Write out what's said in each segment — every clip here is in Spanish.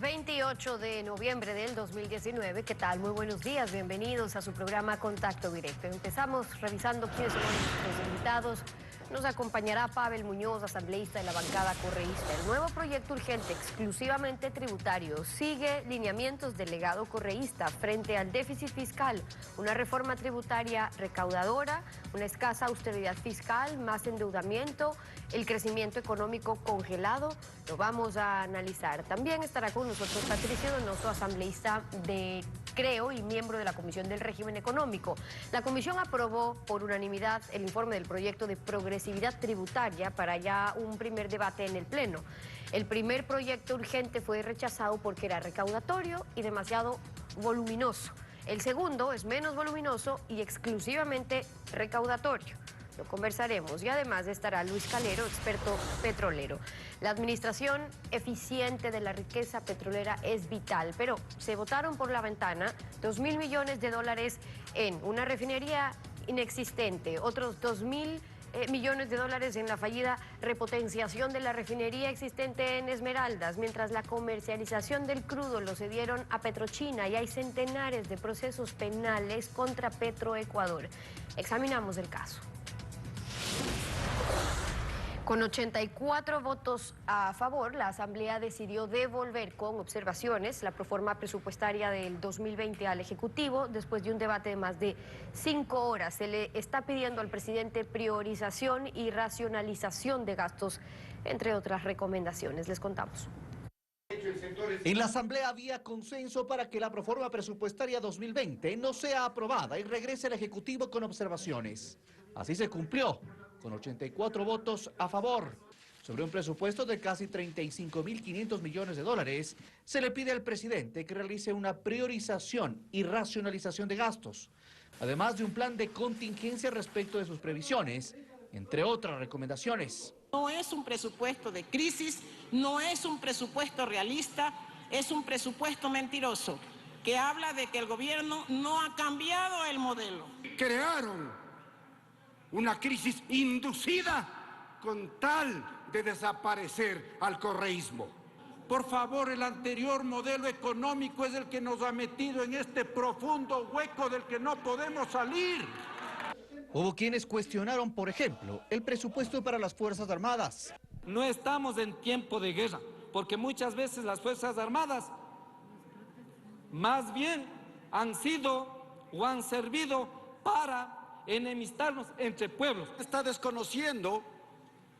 28 de noviembre del 2019. ¿Qué tal? Muy buenos días. Bienvenidos a su programa Contacto Directo. Empezamos revisando quiénes son nuestros invitados. Nos acompañará Pavel Muñoz, asambleísta de la bancada correísta. El nuevo proyecto urgente exclusivamente tributario sigue lineamientos del legado correísta frente al déficit fiscal, una reforma tributaria recaudadora, una escasa austeridad fiscal, más endeudamiento, el crecimiento económico congelado. Lo vamos a analizar. También estará con nosotros Patricio Donoso, asambleísta de Creo y miembro de la Comisión del Régimen Económico. La comisión aprobó por unanimidad el informe del proyecto de progresividad tributaria para ya un primer debate en el Pleno. El primer proyecto urgente fue rechazado porque era recaudatorio y demasiado voluminoso. El segundo es menos voluminoso y exclusivamente recaudatorio. Lo conversaremos y además estará Luis Calero, experto petrolero. La administración eficiente de la riqueza petrolera es vital, pero se botaron por la ventana 2.000 millones de dólares en una refinería inexistente, otros 2.000 millones de dólares en la fallida repotenciación de la refinería existente en Esmeraldas, mientras la comercialización del crudo lo cedieron a Petrochina y hay centenares de procesos penales contra Petroecuador. Examinamos el caso. Con 84 votos a favor, la Asamblea decidió devolver con observaciones la proforma presupuestaria del 2020 al Ejecutivo después de un debate de más de 5 horas. Se le está pidiendo al presidente priorización y racionalización de gastos, entre otras recomendaciones. Les contamos. En la Asamblea había consenso para que la proforma presupuestaria 2020 no sea aprobada y regrese al Ejecutivo con observaciones. Así se cumplió, con 84 votos a favor. Sobre un presupuesto de casi 35.500 millones de dólares, se le pide al presidente que realice una priorización y racionalización de gastos, además de un plan de contingencia respecto de sus previsiones, entre otras recomendaciones. No es un presupuesto de crisis, no es un presupuesto realista, es un presupuesto mentiroso, que habla de que el gobierno no ha cambiado el modelo. Crearon una crisis inducida con tal de desaparecer al correísmo. Por favor, el anterior modelo económico es el que nos ha metido en este profundo hueco del que no podemos salir. Hubo quienes cuestionaron, por ejemplo, el presupuesto para las Fuerzas Armadas. No estamos en tiempo de guerra, porque muchas veces las Fuerzas Armadas más bien han sido o han servido para enemistarnos entre pueblos. Está desconociendo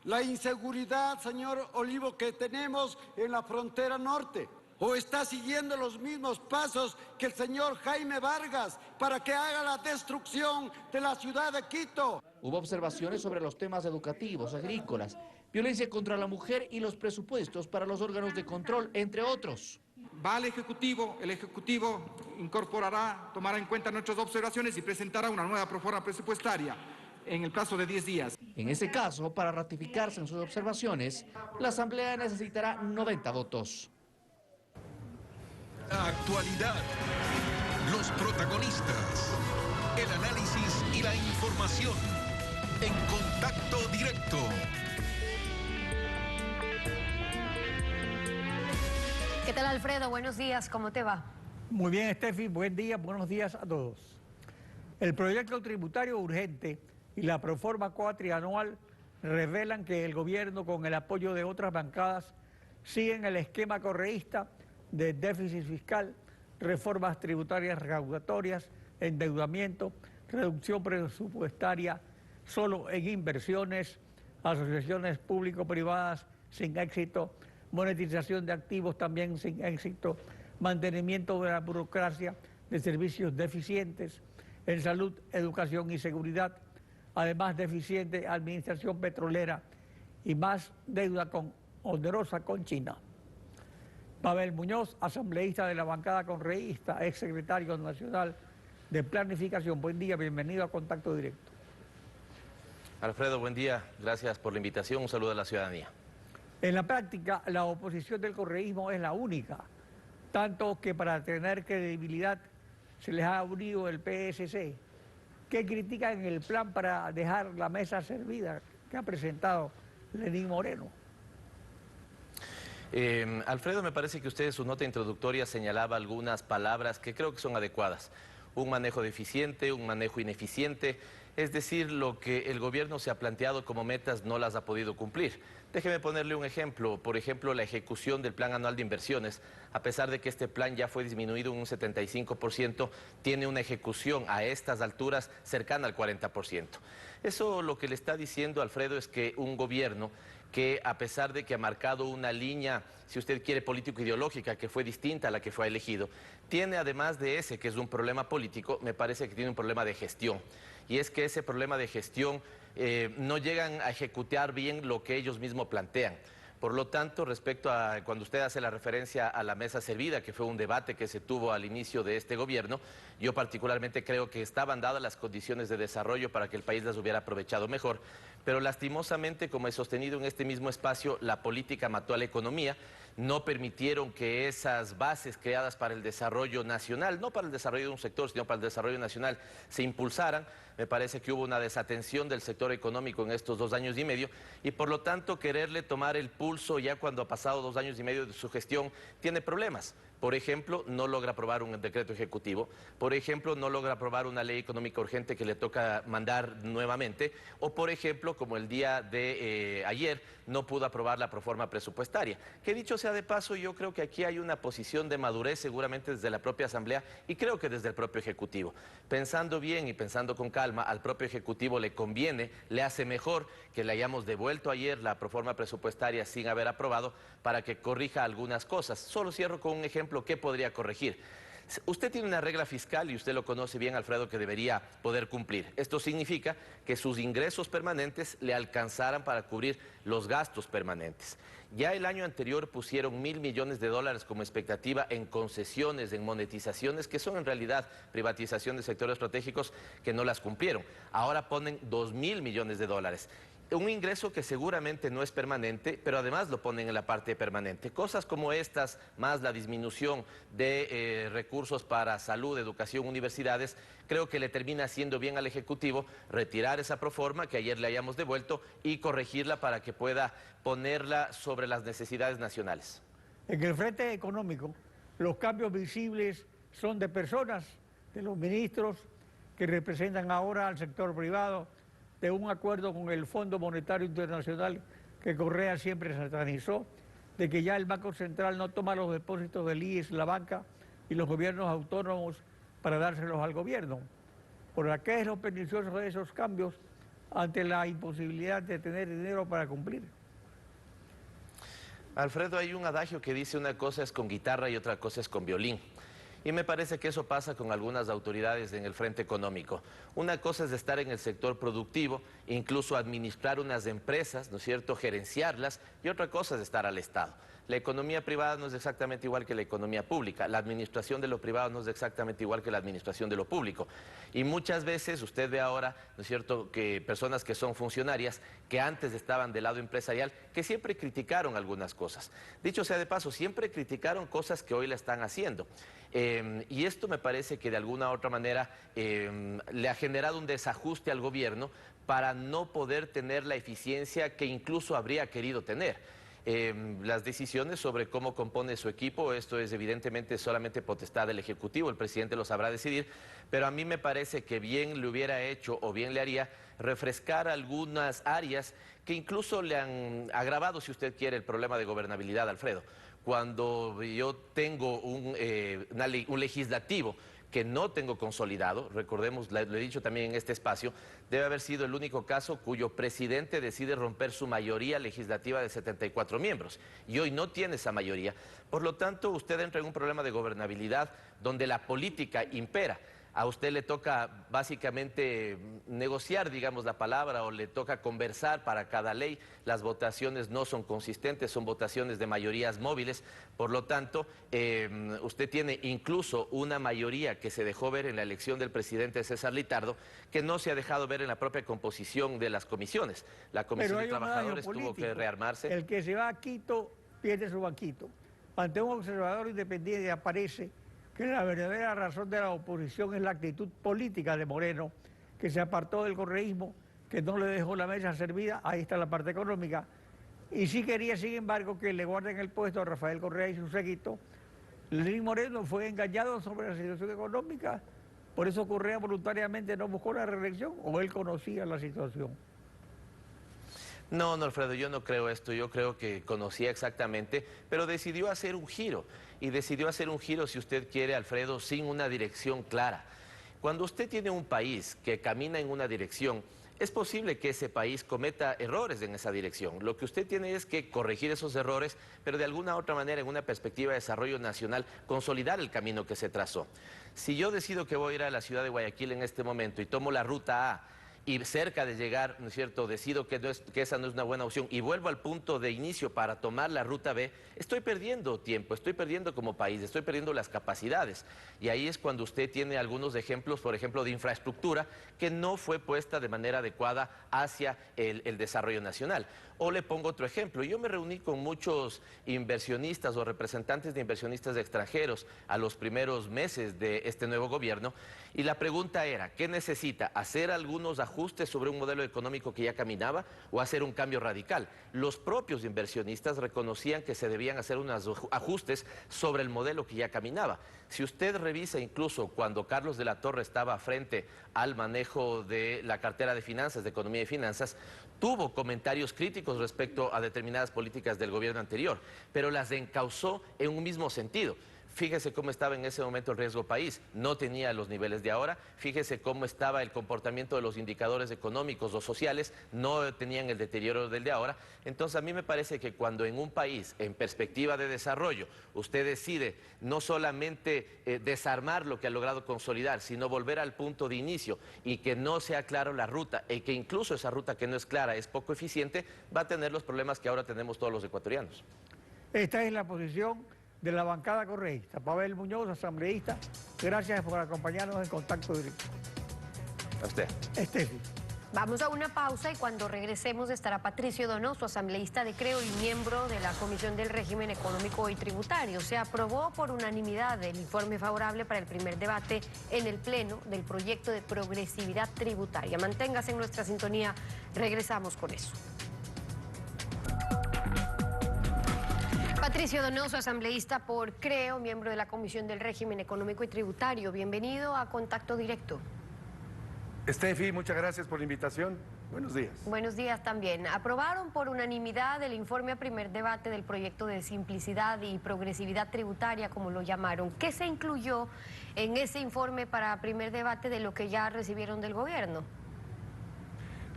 la inseguridad, señor Olivo, que tenemos en la frontera norte. O está siguiendo los mismos pasos que el señor Jaime Vargas para que haga la destrucción de la ciudad de Quito. Hubo observaciones sobre los temas educativos, agrícolas, violencia contra la mujer y los presupuestos para los órganos de control, entre otros. Va al Ejecutivo, el Ejecutivo incorporará, tomará en cuenta nuestras observaciones y presentará una nueva proforma presupuestaria en el plazo de 10 días. En ese caso, para ratificarse en sus observaciones, la Asamblea necesitará 90 votos. La actualidad, los protagonistas, el análisis y la información en Contacto Directo. ¿Qué tal, Alfredo? Buenos días, ¿cómo te va? Muy bien, Estefi, buen día, buenos días a todos. El proyecto tributario urgente y la proforma cuatrianual revelan que el gobierno, con el apoyo de otras bancadas, siguen el esquema correísta de déficit fiscal, reformas tributarias recaudatorias, endeudamiento, reducción presupuestaria solo en inversiones, asociaciones público-privadas sin éxito, monetización de activos también sin éxito, mantenimiento de la burocracia de servicios deficientes en salud, educación y seguridad, además deficiente administración petrolera y más deuda onerosa con China. Pavel Muñoz, asambleísta de la bancada correísta, ex secretario nacional de Planificación. Buen día, bienvenido a Contacto Directo. Alfredo, buen día, gracias por la invitación, un saludo a la ciudadanía. En la práctica, la oposición del correísmo es la única, tanto que para tener credibilidad se les ha unido el PSC, que critican el plan para dejar la mesa servida que ha presentado Lenín Moreno. Alfredo, me parece que usted en su nota introductoria señalaba algunas palabras que creo que son adecuadas. Un manejo deficiente, un manejo ineficiente, es decir, lo que el gobierno se ha planteado como metas no las ha podido cumplir. Déjeme ponerle un ejemplo, por ejemplo, la ejecución del Plan Anual de Inversiones, a pesar de que este plan ya fue disminuido en un 75%, tiene una ejecución a estas alturas cercana al 40%. Eso lo que le está diciendo, Alfredo, es que un gobierno que a pesar de que ha marcado una línea, si usted quiere, político-ideológica, que fue distinta a la que fue elegido, tiene además de ese, que es un problema político, me parece que tiene un problema de gestión. Y es que ese problema de gestión no llegan a ejecutar bien lo que ellos mismos plantean. Por lo tanto, respecto a cuando usted hace la referencia a la mesa servida, que fue un debate que se tuvo al inicio de este gobierno, yo particularmente creo que estaban dadas las condiciones de desarrollo para que el país las hubiera aprovechado mejor, pero lastimosamente, como he sostenido en este mismo espacio, la política mató a la economía, no permitieron que esas bases creadas para el desarrollo nacional, no para el desarrollo de un sector, sino para el desarrollo nacional, se impulsaran. Me parece que hubo una desatención del sector económico en estos 2 años y medio y por lo tanto quererle tomar el pulso ya cuando ha pasado 2 años y medio de su gestión tiene problemas. Por ejemplo, no logra aprobar un decreto ejecutivo, por ejemplo, no logra aprobar una ley económica urgente que le toca mandar nuevamente, o por ejemplo, como el día de ayer, no pudo aprobar la proforma presupuestaria. Que dicho sea de paso, yo creo que aquí hay una posición de madurez seguramente desde la propia Asamblea y creo que desde el propio Ejecutivo. Pensando bien y pensando con calma, al propio Ejecutivo le conviene, le hace mejor que le hayamos devuelto ayer la proforma presupuestaria sin haber aprobado para que corrija algunas cosas. Solo cierro con un ejemplo. ¿Qué podría corregir? Usted tiene una regla fiscal y usted lo conoce bien, Alfredo, que debería poder cumplir. Esto significa que sus ingresos permanentes le alcanzaran para cubrir los gastos permanentes. Ya el año anterior pusieron $1.000 millones como expectativa en concesiones, en monetizaciones, que son en realidad privatización de sectores estratégicos que no las cumplieron. Ahora ponen $2.000 millones. Un ingreso que seguramente no es permanente, pero además lo ponen en la parte permanente. Cosas como estas, más la disminución de recursos para salud, educación, universidades, creo que le termina haciendo bien al Ejecutivo retirar esa proforma que ayer le hayamos devuelto y corregirla para que pueda ponerla sobre las necesidades nacionales. En el frente económico, los cambios visibles son de personas, de los ministros que representan ahora al sector privado, de un acuerdo con el Fondo Monetario Internacional que Correa siempre satanizó, de que ya el Banco Central no toma los depósitos del IES, la banca y los gobiernos autónomos para dárselos al gobierno. ¿Por qué es lo pernicioso de esos cambios ante la imposibilidad de tener dinero para cumplir? Alfredo, hay un adagio que dice una cosa es con guitarra y otra cosa es con violín. Y me parece que eso pasa con algunas autoridades en el frente económico. Una cosa es estar en el sector productivo, incluso administrar unas empresas, ¿no es cierto?, gerenciarlas, y otra cosa es estar al Estado. La economía privada no es exactamente igual que la economía pública, la administración de lo privado no es exactamente igual que la administración de lo público. Y muchas veces usted ve ahora, ¿no es cierto?, que personas que son funcionarias, que antes estaban del lado empresarial, que siempre criticaron algunas cosas. Dicho sea de paso, siempre criticaron cosas que hoy la están haciendo. Y esto me parece que de alguna u otra manera le ha generado un desajuste al gobierno para no poder tener la eficiencia que incluso habría querido tener. Las decisiones sobre cómo compone su equipo, esto es evidentemente solamente potestad del Ejecutivo, el presidente lo sabrá decidir, pero a mí me parece que bien le hubiera hecho o bien le haría refrescar algunas áreas que incluso le han agravado, si usted quiere, el problema de gobernabilidad, Alfredo. Cuando yo tengo un legislativo que no tengo consolidado, recordemos, lo he dicho también en este espacio, debe haber sido el único caso cuyo presidente decide romper su mayoría legislativa de 74 miembros y hoy no tiene esa mayoría. Por lo tanto, usted entra en un problema de gobernabilidad donde la política impera. A usted le toca básicamente negociar, digamos, la palabra, o le toca conversar para cada ley. Las votaciones no son consistentes, son votaciones de mayorías móviles. Por lo tanto, usted tiene incluso una mayoría que se dejó ver en la elección del presidente César Litardo, que no se ha dejado ver en la propia composición de las comisiones. La Comisión de Trabajadores tuvo que rearmarse. El que se va a Quito pierde su banquito. Ante un observador independiente aparece que la verdadera razón de la oposición es la actitud política de Moreno, que se apartó del correísmo, que no le dejó la mesa servida, ahí está la parte económica, Y sí quería, sin embargo, que le guarden el puesto a Rafael Correa y su séquito. Lenín Moreno fue engañado sobre la situación económica, por eso Correa voluntariamente no buscó la reelección, o él conocía la situación. No, no, Alfredo, yo no creo esto. Yo creo que conocía exactamente, pero decidió hacer un giro. Y decidió hacer un giro, si usted quiere, Alfredo, sin una dirección clara. Cuando usted tiene un país que camina en una dirección, es posible que ese país cometa errores en esa dirección. Lo que usted tiene es que corregir esos errores, pero de alguna otra manera, en una perspectiva de desarrollo nacional, consolidar el camino que se trazó. Si yo decido que voy a ir a la ciudad de Guayaquil en este momento y tomo la ruta A, y cerca de llegar, ¿no es cierto?, decido que esa no es una buena opción y vuelvo al punto de inicio para tomar la ruta B, estoy perdiendo tiempo, estoy perdiendo como país, estoy perdiendo las capacidades. Y ahí es cuando usted tiene algunos ejemplos, por ejemplo, de infraestructura que no fue puesta de manera adecuada hacia el desarrollo nacional. O le pongo otro ejemplo, yo me reuní con muchos inversionistas o representantes de inversionistas extranjeros a los primeros meses de este nuevo gobierno y la pregunta era, ¿qué necesita? ¿Hacer algunos ajustes sobre un modelo económico que ya caminaba o hacer un cambio radical? Los propios inversionistas reconocían que se debían hacer unos ajustes sobre el modelo que ya caminaba. Si usted revisa incluso cuando Carlos de la Torre estaba frente al manejo de la cartera de finanzas, de economía y finanzas, tuvo comentarios críticos respecto a determinadas políticas del gobierno anterior, pero las encauzó en un mismo sentido. Fíjese cómo estaba en ese momento el riesgo país, no tenía los niveles de ahora. Fíjese cómo estaba el comportamiento de los indicadores económicos o sociales, no tenían el deterioro del de ahora. Entonces a mí me parece que cuando en un país, en perspectiva de desarrollo, usted decide no solamente desarmar lo que ha logrado consolidar, sino volver al punto de inicio y que no sea claro la ruta y que incluso esa ruta que no es clara es poco eficiente, va a tener los problemas que ahora tenemos todos los ecuatorianos. Esta es la posición de la bancada correísta. Pavel Muñoz, asambleísta, gracias por acompañarnos en Contacto Directo. A usted. Estefi. Vamos a una pausa y cuando regresemos estará Patricio Donoso, asambleísta de Creo y miembro de la Comisión del Régimen Económico y Tributario. Se aprobó por unanimidad el informe favorable para el primer debate en el Pleno del proyecto de progresividad tributaria. Manténgase en nuestra sintonía, regresamos con eso. Patricio Donoso, asambleísta por Creo, miembro de la Comisión del Régimen Económico y Tributario. Bienvenido a Contacto Directo. Estefi, muchas gracias por la invitación. Buenos días. Buenos días también. Aprobaron por unanimidad el informe a primer debate del proyecto de simplicidad y progresividad tributaria, como lo llamaron. ¿Qué se incluyó en ese informe para primer debate de lo que ya recibieron del gobierno?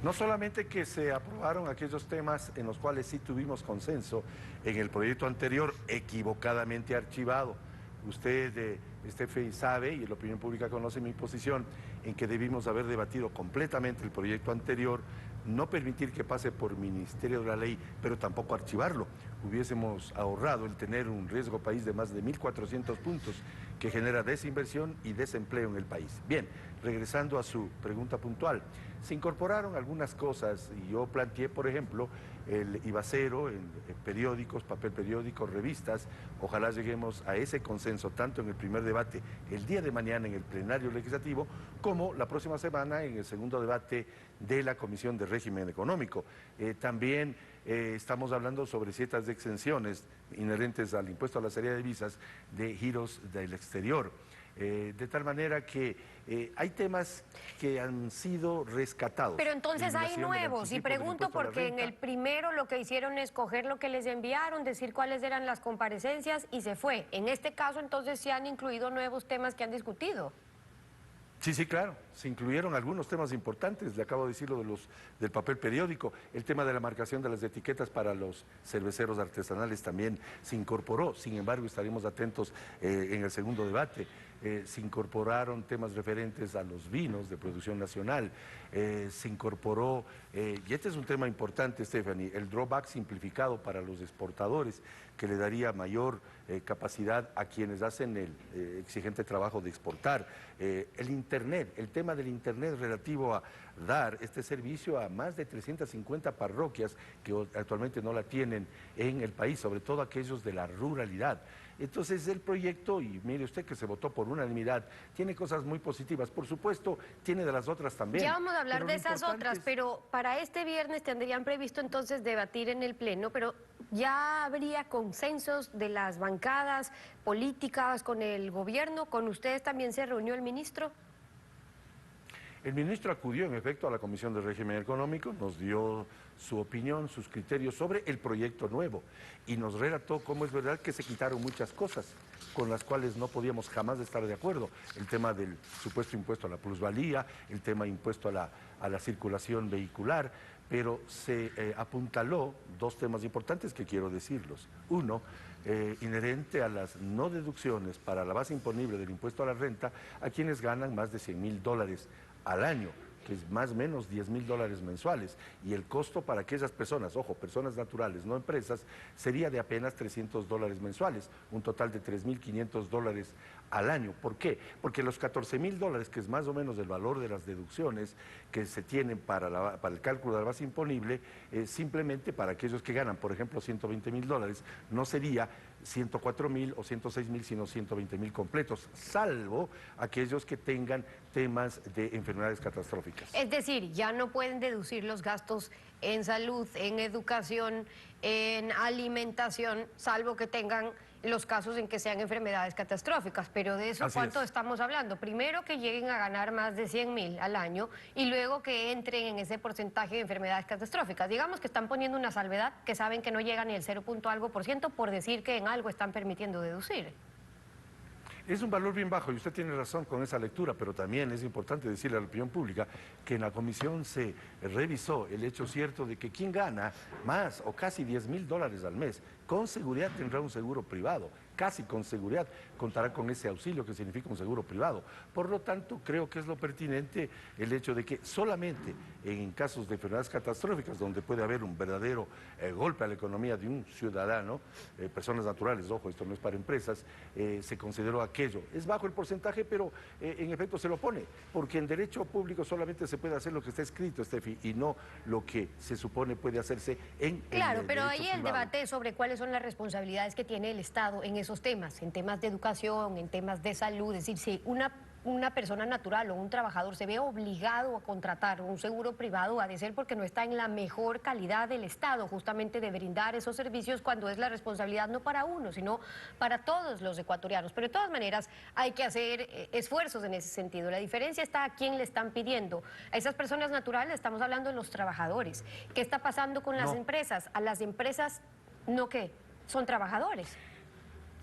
No solamente que se aprobaron aquellos temas en los cuales sí tuvimos consenso en el proyecto anterior, equivocadamente archivado. Usted, Estefi, sabe, y la opinión pública conoce mi posición, en que debimos haber debatido completamente el proyecto anterior, no permitir que pase por Ministerio de la Ley, pero tampoco archivarlo. Hubiésemos ahorrado el tener un riesgo país de más de 1.400 puntos que genera desinversión y desempleo en el país. Bien, regresando a su pregunta puntual, se incorporaron algunas cosas y yo planteé, por ejemplo, el IVA cero en periódicos, papel periódico, revistas. Ojalá lleguemos a ese consenso tanto en el primer debate el día de mañana en el plenario legislativo como la próxima semana en el segundo debate de la Comisión de Régimen Económico. También estamos hablando sobre ciertas exenciones inherentes al impuesto a la salida de divisas de giros del exterior. De tal manera que hay temas que han sido rescatados. Pero entonces hay nuevos, y pregunto porque en el primero lo que hicieron es coger lo que les enviaron, decir cuáles eran las comparecencias y se fue. En este caso entonces se han incluido nuevos temas que han discutido. Sí, claro, se incluyeron algunos temas importantes, le acabo de decirlo del papel periódico, el tema de la marcación de las etiquetas para los cerveceros artesanales también se incorporó, sin embargo estaremos atentos en el segundo debate. Se incorporaron temas referentes a los vinos de producción nacional, se incorporó, y este es un tema importante, Stephanie, el drawback simplificado para los exportadores, que le daría mayor capacidad a quienes hacen el exigente trabajo de exportar. El Internet, el tema del Internet relativo dar este servicio a más de 350 parroquias que actualmente no la tienen en el país, sobre todo aquellos de la ruralidad. Entonces el proyecto, y mire usted que se votó por unanimidad, tiene cosas muy positivas, por supuesto, tiene de las otras también. Ya vamos a hablar de esas otras, pero para este viernes tendrían previsto entonces debatir en el Pleno, pero ¿ya habría consensos de las bancadas políticas con el gobierno? ¿Con ustedes también se reunió el ministro? El ministro acudió en efecto a la Comisión de Régimen Económico, nos dio su opinión, sus criterios sobre el proyecto nuevo y nos relató cómo es verdad que se quitaron muchas cosas con las cuales no podíamos jamás estar de acuerdo. El tema del supuesto impuesto a la plusvalía, el tema impuesto a la circulación vehicular, pero se apuntaló dos temas importantes que quiero decirlos. Uno, inherente a las no deducciones para la base imponible del impuesto a la renta a quienes ganan más de $100.000 al año, que es más o menos $10.000 mensuales, y el costo para aquellas personas, ojo, personas naturales, no empresas, sería de apenas $300 mensuales, un total de $3.500 al año. ¿Por qué? Porque los $14.000, que es más o menos el valor de las deducciones que se tienen para el cálculo de la base imponible, simplemente para aquellos que ganan, por ejemplo, $120.000, no sería 104.000 o 106.000, sino 120.000 completos, salvo aquellos que tengan temas de enfermedades catastróficas. Es decir, ya no pueden deducir los gastos en salud, en educación, en alimentación, salvo que tengan los casos en que sean enfermedades catastróficas. Pero de eso, ¿cuánto estamos hablando? Primero que lleguen a ganar más de 100.000 al año y luego que entren en ese porcentaje de enfermedades catastróficas. Digamos que están poniendo una salvedad que saben que no llega ni el 0.algo% por decir que en algo están permitiendo deducir. Es un valor bien bajo y usted tiene razón con esa lectura, pero también es importante decirle a la opinión pública que en la comisión se revisó el hecho cierto de que quien gana más o casi $10.000 al mes, con seguridad tendrá un seguro privado, casi con seguridad contará con ese auxilio que significa un seguro privado. Por lo tanto, creo que es lo pertinente el hecho de que solamente en casos de enfermedades catastróficas, donde puede haber un verdadero golpe a la economía de un ciudadano, personas naturales, ojo, esto no es para empresas, se consideró aquello. Es bajo el porcentaje, pero en efecto se lo pone, porque en derecho público solamente se puede hacer lo que está escrito, Steffi, y no lo que se supone puede hacerse en Claro, pero derecho ahí el privado. debate sobre cuáles son las responsabilidades que tiene el Estado en esos temas, en temas de educación, en temas de salud, es decir, si una persona natural o un trabajador se ve obligado a contratar un seguro privado, ha de ser porque no está en la mejor calidad del Estado, justamente de brindar esos servicios cuando es la responsabilidad no para uno, sino para todos los ecuatorianos. Pero de todas maneras hay que hacer esfuerzos en ese sentido. La diferencia está a quién le están pidiendo. A esas personas naturales estamos hablando de los trabajadores. ¿Qué está pasando con las empresas? A las empresas, ¿no qué? Son trabajadores.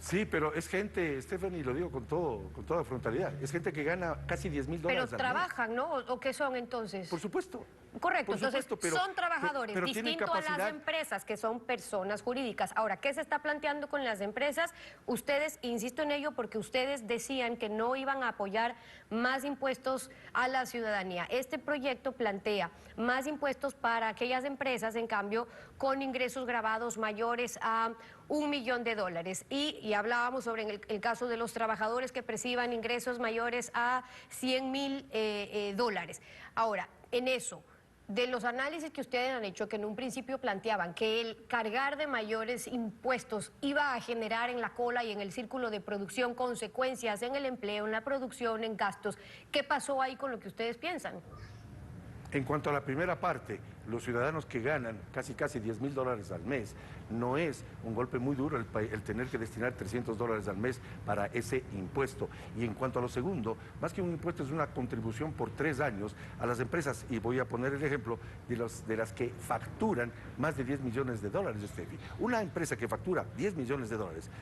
Sí, pero es gente, Stephanie, lo digo con toda frontalidad, es gente que gana casi $10.000 Pero al mes. trabajan, ¿no? ¿O qué son entonces? Por supuesto. Correcto, Por entonces supuesto, pero- son trabajadores, pero tienen distinto a las capacidad. empresas que son personas jurídicas. Ahora, ¿qué se está planteando con las empresas? Ustedes, insisto en ello porque ustedes decían que no iban a apoyar más impuestos a la ciudadanía. Este proyecto plantea más impuestos para aquellas empresas, en cambio, con ingresos grabados mayores a $1 millón. Y hablábamos sobre el caso de los trabajadores que perciban ingresos mayores a $100.000. Ahora, en eso, de los análisis que ustedes han hecho, que en un principio planteaban que el cargar de mayores impuestos iba a generar en la cola y en el círculo de producción consecuencias en el empleo, en la producción, en gastos, ¿qué pasó ahí con lo que ustedes piensan? En cuanto a la primera parte, los ciudadanos que ganan casi $10.000 al mes, no es un golpe muy duro el tener que destinar $300 al mes para ese impuesto. Y en cuanto a lo segundo, más que un impuesto es una contribución por 3 años a las empresas, y voy a poner el ejemplo de las que facturan más de $10 millones, Steffi. Una empresa que factura $10 millones,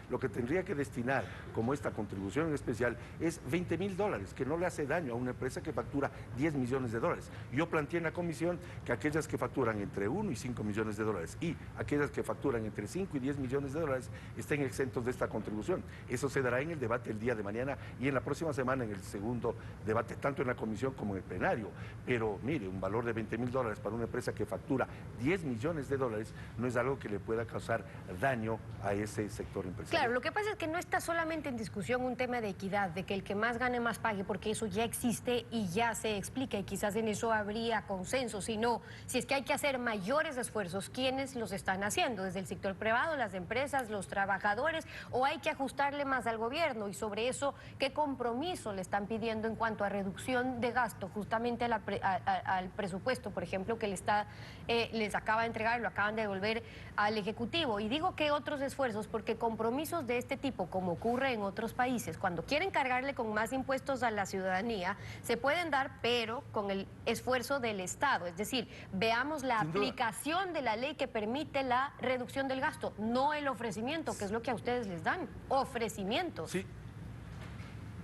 lo que tendría que destinar como esta contribución en especial es $20.000, que no le hace daño a una empresa que factura $10 millones. Yo planteé en la comisión que aquellas que facturan entre $1 y $5 millones y aquellas que facturan facturan entre 5 y 10 millones de dólares estén exentos de esta contribución. Eso se dará en el debate el día de mañana y en la próxima semana en el segundo debate, tanto en la comisión como en el plenario. Pero mire, un valor de 20 mil dólares para una empresa que factura 10 millones de dólares no es algo que le pueda causar daño a ese sector empresarial. Claro, lo que pasa es que no está solamente en discusión un tema de equidad, de que el que más gane más pague, porque eso ya existe y ya se explica y quizás en eso habría consenso, sino si es que hay que hacer mayores esfuerzos, ¿quiénes los están haciendo? Desde el sector privado, las empresas, los trabajadores, o hay que ajustarle más al gobierno. Y sobre eso, ¿qué compromiso le están pidiendo en cuanto a reducción de gasto justamente al presupuesto, por ejemplo, que les acaba de entregar, lo acaban de devolver al Ejecutivo? Y digo que otros esfuerzos porque compromisos de este tipo, como ocurre en otros países, cuando quieren cargarle con más impuestos a la ciudadanía, se pueden dar, pero con el esfuerzo del Estado. Es decir, veamos la aplicación de la ley que permite la reducción del gasto, no el ofrecimiento, que es lo que a ustedes les dan, ofrecimientos. Sí.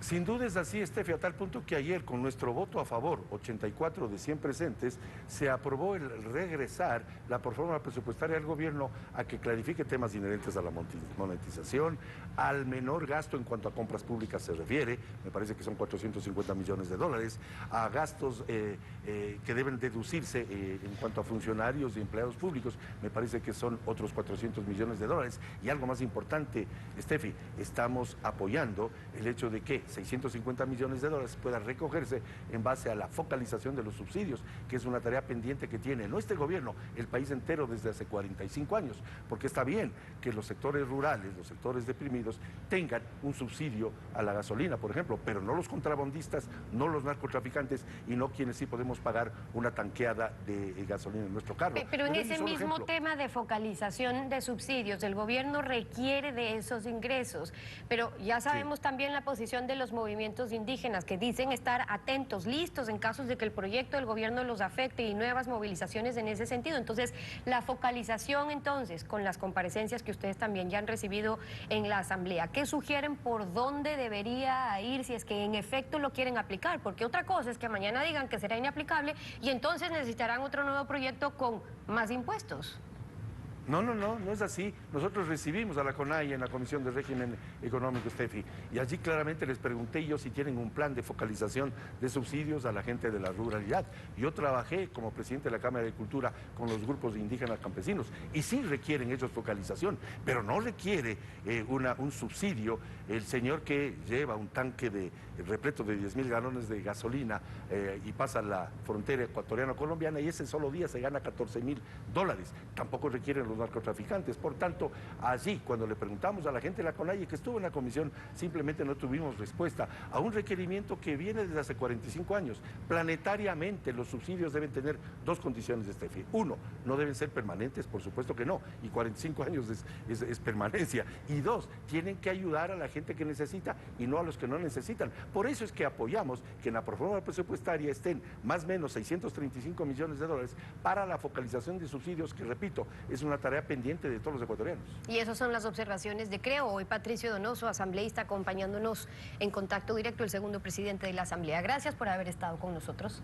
Sin duda es así, Estefi, a tal punto que ayer con nuestro voto a favor, 84 de 100 presentes, se aprobó el regresar la proforma presupuestaria del gobierno a que clarifique temas inherentes a la monetización, al menor gasto en cuanto a compras públicas se refiere, me parece que son 450 millones de dólares, a gastos que deben deducirse en cuanto a funcionarios y empleados públicos, me parece que son otros 400 millones de dólares. Y algo más importante, Estefi, estamos apoyando el hecho de que 650 millones de dólares pueda recogerse en base a la focalización de los subsidios, que es una tarea pendiente que tiene no este gobierno, el país entero desde hace 45 años, porque está bien que los sectores rurales, los sectores deprimidos, tengan un subsidio a la gasolina, por ejemplo, pero no los contrabandistas, no los narcotraficantes y no quienes sí podemos pagar una tanqueada de gasolina en nuestro carro. Pero en ese mismo tema de focalización de subsidios, el gobierno requiere de esos ingresos, pero ya sabemos también la posición de los movimientos indígenas que dicen estar atentos, listos en casos de que el proyecto del gobierno los afecte y nuevas movilizaciones en ese sentido. Entonces, la focalización entonces con las comparecencias que ustedes también ya han recibido en la Asamblea, ¿qué sugieren por dónde debería ir si es que en efecto lo quieren aplicar? Porque otra cosa es que mañana digan que será inaplicable y entonces necesitarán otro nuevo proyecto con más impuestos. No es así. Nosotros recibimos a la CONAIE en la Comisión de Régimen Económico, Estefi, y allí claramente les pregunté yo si tienen un plan de focalización de subsidios a la gente de la ruralidad. Yo trabajé como presidente de la Cámara de Cultura con los grupos de indígenas campesinos y sí requieren ellos focalización, pero no requiere un subsidio el señor que lleva un tanque repleto de 10.000 galones de gasolina y pasa la frontera ecuatoriano-colombiana y ese solo día se gana $14.000. Tampoco requieren los narcotraficantes. Por tanto, allí, cuando le preguntamos a la gente de la CONAIE que estuvo en la comisión, simplemente no tuvimos respuesta a un requerimiento que viene desde hace 45 años. Planetariamente, los subsidios deben tener dos condiciones de este fin. Uno, no deben ser permanentes, por supuesto que no, y 45 años es permanencia. Y dos, tienen que ayudar a la gente que necesita y no a los que no necesitan. Por eso es que apoyamos que en la proforma presupuestaria estén más o menos 635 millones de dólares para la focalización de subsidios, que repito, es una tarea pendiente de todos los ecuatorianos. Y esas son las observaciones de Creo. Hoy Patricio Donoso, asambleísta, acompañándonos en Contacto Directo, el segundo presidente de la Asamblea. Gracias por haber estado con nosotros.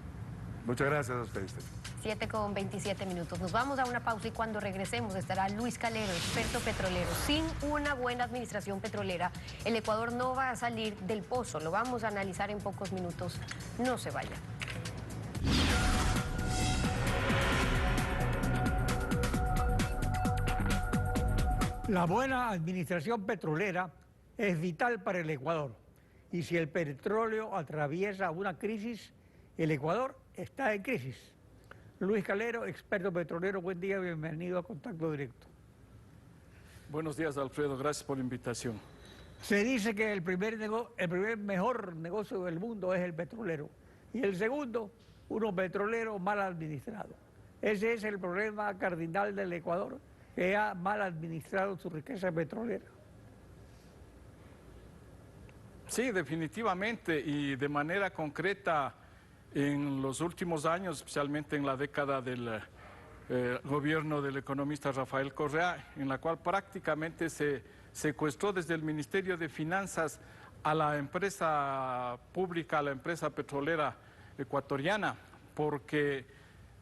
Muchas gracias a ustedes. 7:27. Nos vamos a una pausa y cuando regresemos estará Luis Calero, experto petrolero. Sin una buena administración petrolera, el Ecuador no va a salir del pozo. Lo vamos a analizar en pocos minutos. No se vayan. La buena administración petrolera es vital para el Ecuador y si el petróleo atraviesa una crisis, el Ecuador está en crisis. Luis Calero, experto petrolero, buen día, bienvenido a Contacto Directo. Buenos días, Alfredo, gracias por la invitación. Se dice que el primer mejor negocio del mundo es el petrolero y el segundo, uno petrolero mal administrado. Ese es el problema cardinal del Ecuador, que ha mal administrado su riqueza petrolera. Sí, definitivamente, y de manera concreta en los últimos años, especialmente en la década del gobierno del economista Rafael Correa, en la cual prácticamente se secuestró desde el Ministerio de Finanzas a la empresa pública, a la empresa petrolera ecuatoriana, porque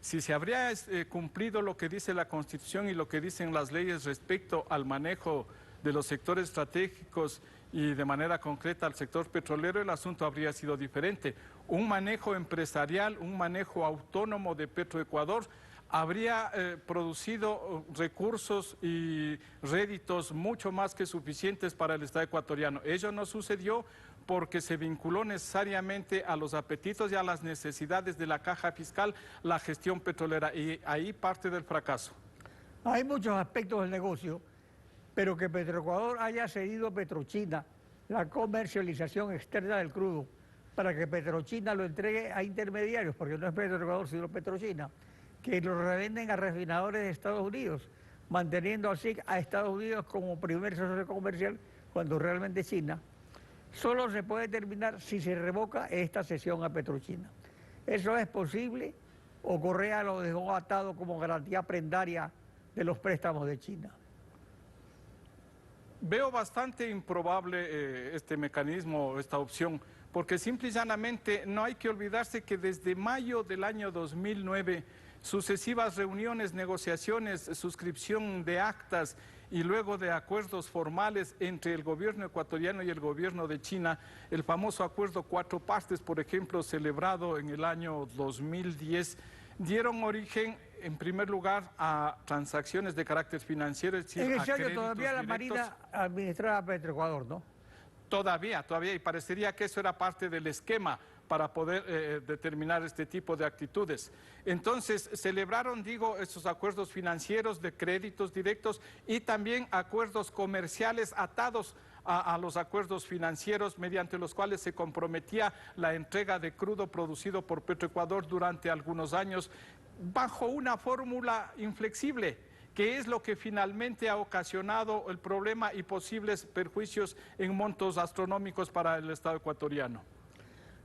si se habría cumplido lo que dice la Constitución y lo que dicen las leyes respecto al manejo de los sectores estratégicos y de manera concreta al sector petrolero, el asunto habría sido diferente. Un manejo empresarial, un manejo autónomo de Petroecuador habría producido recursos y réditos mucho más que suficientes para el Estado ecuatoriano. Ello no sucedió porque se vinculó necesariamente a los apetitos y a las necesidades de la caja fiscal la gestión petrolera, y ahí parte del fracaso. Hay muchos aspectos del negocio, pero que Petroecuador haya cedido a Petrochina la comercialización externa del crudo para que Petrochina lo entregue a intermediarios, porque no es Petroecuador sino Petrochina, que lo revenden a refinadores de Estados Unidos, manteniendo así a Estados Unidos como primer socio comercial cuando realmente China. Solo se puede terminar si se revoca esta cesión a Petrochina. ¿Eso es posible o Correa lo dejó atado como garantía prendaria de los préstamos de China? Veo bastante improbable este mecanismo, esta opción, porque simple y llanamente no hay que olvidarse que desde mayo del año 2009, sucesivas reuniones, negociaciones, suscripción de actas y luego de acuerdos formales entre el gobierno ecuatoriano y el gobierno de China, el famoso acuerdo 4 partes, por ejemplo, celebrado en el año 2010, dieron origen, en primer lugar, a transacciones de carácter financiero. Es decir, en ese año todavía directos. la Marina administraba Petroecuador, ¿no? Todavía, y parecería que eso era parte del esquema para poder determinar este tipo de actitudes. Entonces, celebraron, digo, estos acuerdos financieros de créditos directos y también acuerdos comerciales atados a los acuerdos financieros mediante los cuales se comprometía la entrega de crudo producido por Petroecuador durante algunos años bajo una fórmula inflexible, que es lo que finalmente ha ocasionado el problema y posibles perjuicios en montos astronómicos para el Estado ecuatoriano.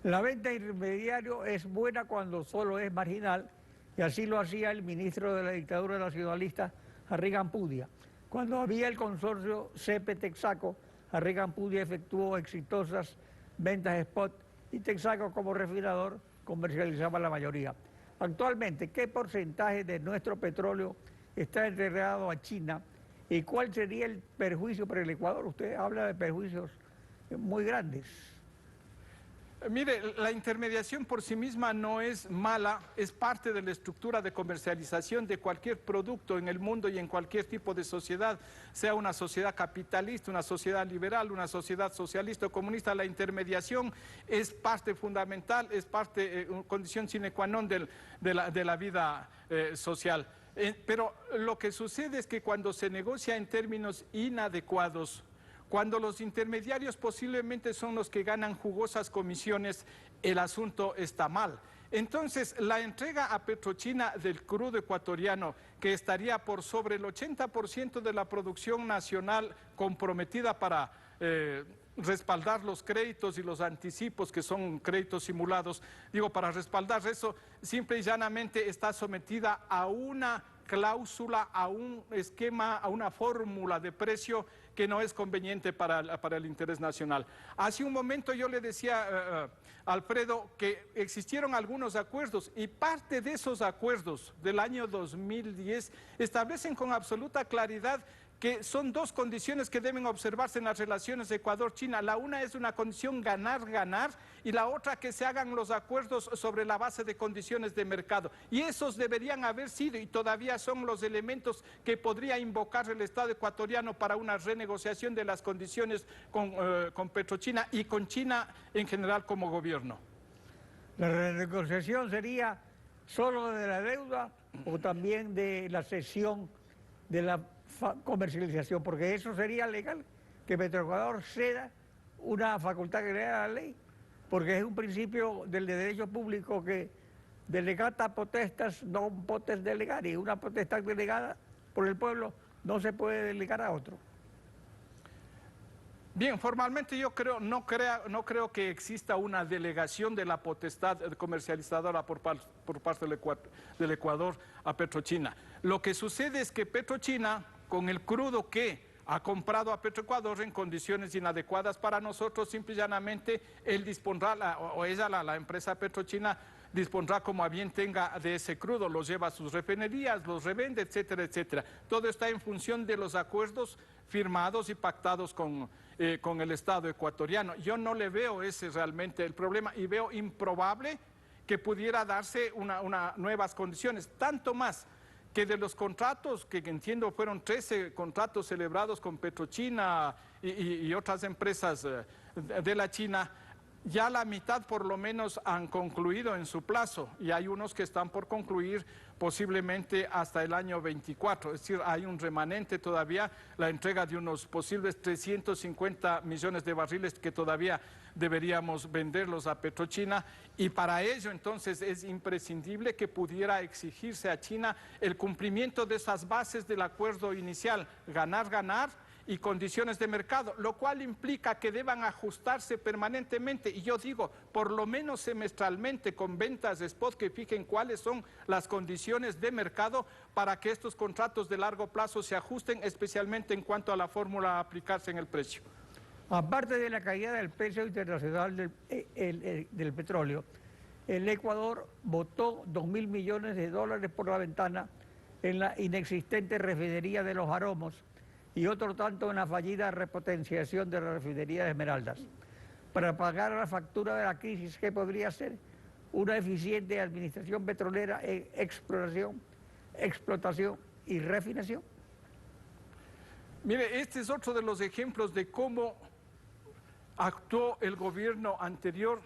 La venta intermediario es buena cuando solo es marginal, y así lo hacía el ministro de la dictadura nacionalista, Harry Gampudia. Cuando había el consorcio CP-Texaco, Harry Gampudia efectuó exitosas ventas spot y Texaco como refinador comercializaba la mayoría. Actualmente, ¿qué porcentaje de nuestro petróleo está entregado a China y cuál sería el perjuicio para el Ecuador? Usted habla de perjuicios muy grandes. Mire, la intermediación por sí misma no es mala, es parte de la estructura de comercialización de cualquier producto en el mundo y en cualquier tipo de sociedad, sea una sociedad capitalista, una sociedad liberal, una sociedad socialista o comunista. La intermediación es parte fundamental, es parte, condición sine qua non de la vida social. Pero lo que sucede es que cuando se negocia en términos inadecuados, cuando los intermediarios posiblemente son los que ganan jugosas comisiones, el asunto está mal. Entonces, la entrega a Petrochina del crudo ecuatoriano, que estaría por sobre el 80% de la producción nacional comprometida para respaldar los créditos y los anticipos, que son créditos simulados, digo, para respaldar eso, simple y llanamente está sometida a una cláusula, a un esquema, a una fórmula de precio que no es conveniente para el interés nacional. Hace un momento yo le decía, Alfredo, que existieron algunos acuerdos y parte de esos acuerdos del año 2010 establecen con absoluta claridad que son dos condiciones que deben observarse en las relaciones Ecuador-China. La una es una condición ganar-ganar y la otra que se hagan los acuerdos sobre la base de condiciones de mercado. Y esos deberían haber sido y todavía son los elementos que podría invocar el Estado ecuatoriano para una renegociación de las condiciones con Petrochina y con China en general como gobierno. ¿La renegociación sería solo de la deuda o también de la cesión de la comercialización? Porque eso sería legal, que Petroecuador ceda una facultad que le da la ley, porque es un principio del derecho público que delegata potestas non potest delegari, una potestad delegada por el pueblo no se puede delegar a otro. Bien, formalmente yo no creo que exista una delegación de la potestad comercializadora por parte del Ecuador a Petrochina. Lo que sucede es que Petrochina, con el crudo que ha comprado a Petroecuador en condiciones inadecuadas para nosotros, simple y llanamente él dispondrá, la empresa Petrochina dispondrá como a bien tenga de ese crudo, lo lleva a sus refinerías, los revende, etcétera, etcétera. Todo está en función de los acuerdos firmados y pactados con el Estado ecuatoriano. Yo no le veo ese realmente el problema y veo improbable que pudiera darse nuevas condiciones, tanto más que de los contratos, que entiendo fueron 13 contratos celebrados con Petrochina y otras empresas de la China, ya la mitad por lo menos han concluido en su plazo y hay unos que están por concluir posiblemente hasta el año 24, es decir, hay un remanente todavía, la entrega de unos posibles 350 millones de barriles que todavía deberíamos venderlos a Petrochina y para ello entonces es imprescindible que pudiera exigirse a China el cumplimiento de esas bases del acuerdo inicial, ganar, ganar, y condiciones de mercado, lo cual implica que deban ajustarse permanentemente, y yo digo, por lo menos semestralmente, con ventas de spot que fijen cuáles son las condiciones de mercado para que estos contratos de largo plazo se ajusten, especialmente en cuanto a la fórmula a aplicarse en el precio. Aparte de la caída del precio internacional del petróleo, el Ecuador botó $2.000 millones por la ventana en la inexistente refinería de Los Aromos, y otro tanto en la fallida repotenciación de la refinería de Esmeraldas, para pagar la factura de la crisis que podría ser una eficiente administración petrolera en exploración, explotación y refinación. Mire, este es otro de los ejemplos de cómo actuó el gobierno anterior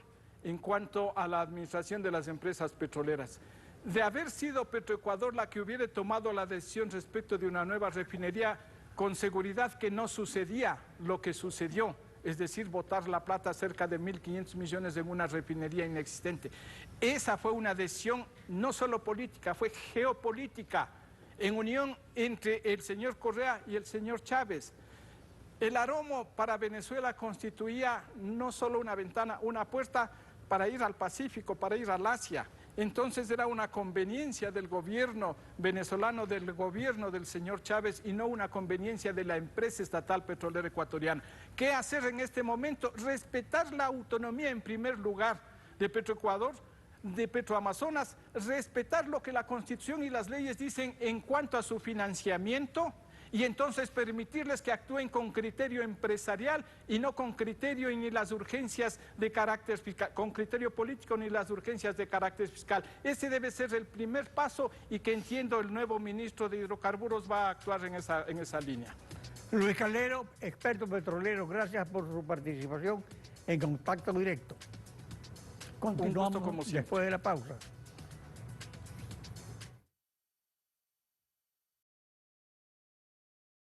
en cuanto a la administración de las empresas petroleras. De haber sido Petroecuador la que hubiera tomado la decisión respecto de una nueva refinería, con seguridad que no sucedía lo que sucedió, es decir, botar la plata cerca de 1.500 millones en una refinería inexistente. Esa fue una decisión no solo política, fue geopolítica, en unión entre el señor Correa y el señor Chávez. El Aromo para Venezuela constituía no solo una ventana, una puerta para ir al Pacífico, para ir al Asia. Entonces era una conveniencia del gobierno venezolano, del gobierno del señor Chávez y no una conveniencia de la empresa estatal petrolera ecuatoriana. ¿Qué hacer en este momento? Respetar la autonomía en primer lugar de Petroecuador, de Petroamazonas, respetar lo que la Constitución y las leyes dicen en cuanto a su financiamiento y entonces permitirles que actúen con criterio empresarial y no con criterio ni las urgencias de carácter fiscal, con criterio político ni las urgencias de carácter fiscal. Ese debe ser el primer paso y que entiendo el nuevo ministro de Hidrocarburos va a actuar en esa línea. Luis Calero, experto petrolero, gracias por su participación en Contacto Directo. Continuamos después de la pausa.